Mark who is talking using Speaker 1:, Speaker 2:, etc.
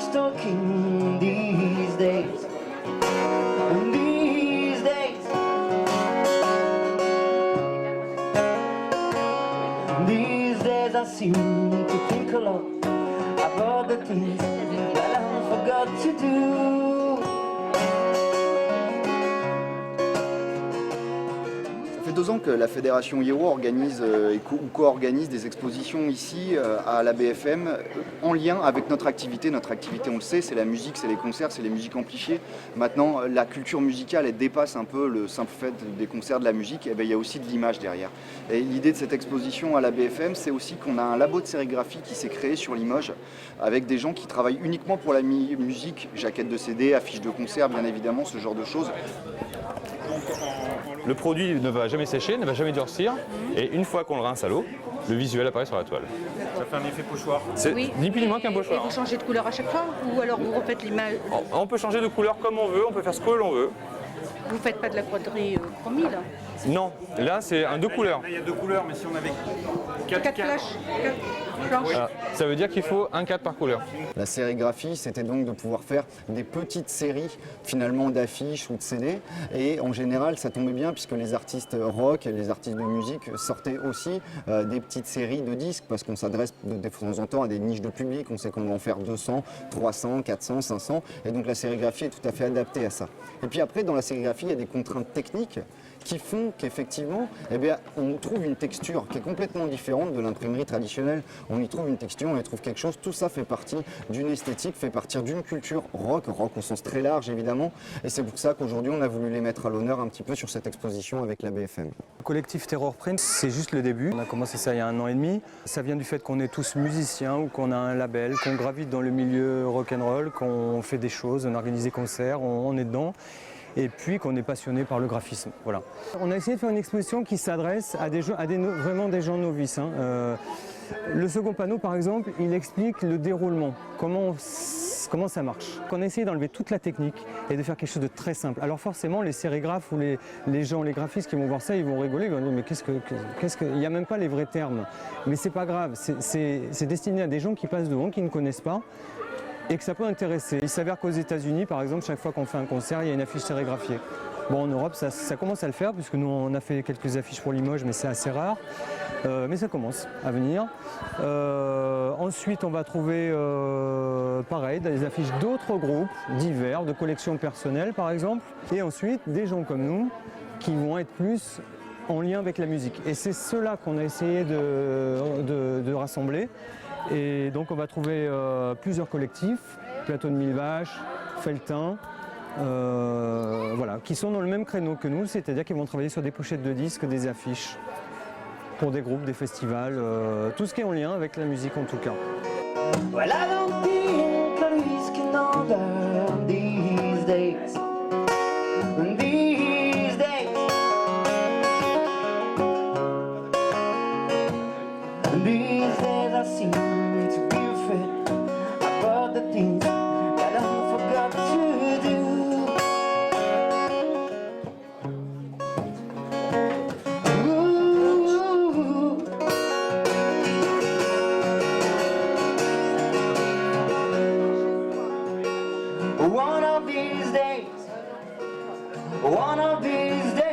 Speaker 1: stalking these days. These days I seem to think a lot about the things that I forgot to do.
Speaker 2: Ça fait 2 ans que la fédération IEO organise ou co-organise des expositions ici à la BFM en lien avec notre activité. Notre activité, on le sait, c'est la musique, c'est les concerts, c'est les musiques amplifiées. Maintenant, la culture musicale, elle dépasse un peu le simple fait des concerts, de la musique. Et bien, il y a aussi de l'image derrière. Et l'idée de cette exposition à la BFM, c'est aussi qu'on a un labo de sérigraphie qui s'est créé sur Limoges avec des gens qui travaillent uniquement pour la musique, jaquettes de CD, affiches de concerts, bien évidemment, ce genre de choses.
Speaker 3: Le produit ne va jamais sécher, ne va jamais durcir, et une fois qu'on le rince à l'eau, le visuel apparaît sur la toile.
Speaker 4: Ça fait un effet pochoir.
Speaker 3: C'est
Speaker 5: Oui.
Speaker 3: ni plus ni moins qu'un pochoir.
Speaker 5: Et vous changez de couleur à chaque fois ou alors vous refaites l'image?
Speaker 3: On peut changer de couleur comme on veut, on peut faire ce que l'on veut.
Speaker 5: Vous faites pas de la broderie chromie là?
Speaker 3: Non, là c'est un 2 couleurs.
Speaker 4: Là il y a 2 couleurs, mais si on avait 4
Speaker 5: flashs, 4 planches.
Speaker 3: Voilà. Ça veut dire qu'il faut un cadre par couleur.
Speaker 2: La sérigraphie, c'était donc de pouvoir faire des petites séries finalement d'affiches ou de CD. Et en général, ça tombait bien puisque les artistes rock et les artistes de musique sortaient aussi des petites séries de disques parce qu'on s'adresse de temps en temps à des niches de public. On sait qu'on va en faire 200, 300, 400, 500. Et donc la sérigraphie est tout à fait adaptée à ça. Et puis après, dans la sérigraphie, il y a des contraintes techniques qui font qu'effectivement, eh bien, on trouve une texture qui est complètement différente de l'imprimerie traditionnelle. On y trouve une texture, on y trouve quelque chose. Tout ça fait partie d'une esthétique, fait partie d'une culture rock au sens très large évidemment. Et c'est pour ça qu'aujourd'hui, on a voulu les mettre à l'honneur un petit peu sur cette exposition avec la BFM.
Speaker 6: Le collectif Terror Print, c'est juste le début. On a commencé ça il y a 1 an et demi. Ça vient du fait qu'on est tous musiciens ou qu'on a un label, qu'on gravite dans le milieu rock'n'roll, qu'on fait des choses, on organise des concerts, on est dedans. Et puis qu'on est passionné par le graphisme. Voilà. On a essayé de faire une exposition qui s'adresse à vraiment des gens novices. Le second panneau, par exemple, il explique le déroulement, comment ça marche. On a essayé d'enlever toute la technique et de faire quelque chose de très simple. Alors forcément, les sérigraphes ou les gens, les graphistes qui vont voir ça, ils vont rigoler, ils vont dire mais il n'y a même pas les vrais termes. Mais c'est pas grave, c'est destiné à des gens qui passent devant, qui ne connaissent pas, et que ça peut intéresser. Il s'avère qu'aux États-Unis, par exemple, chaque fois qu'on fait un concert, il y a une affiche sérigraphiée. Bon, en Europe, ça commence à le faire, puisque nous, on a fait quelques affiches pour Limoges, mais c'est assez rare. Mais ça commence à venir. Ensuite, on va trouver, pareil, des affiches d'autres groupes, divers, de collections personnelles, par exemple. Et ensuite, des gens comme nous, qui vont être plus en lien avec la musique. Et c'est cela qu'on a essayé de rassembler. Et donc on va trouver plusieurs collectifs, Plateau de Mille Vaches, Feltin, voilà, qui sont dans le même créneau que nous, c'est-à-dire qu'ils vont travailler sur des pochettes de disques, des affiches, pour des groupes, des festivals, tout ce qui est en lien avec la musique en tout cas.
Speaker 1: Well, I don't think Clarice can order these days. These days. These days I seem to be afraid about the things that I forgot to do. Ooh. One of these days, one of these days.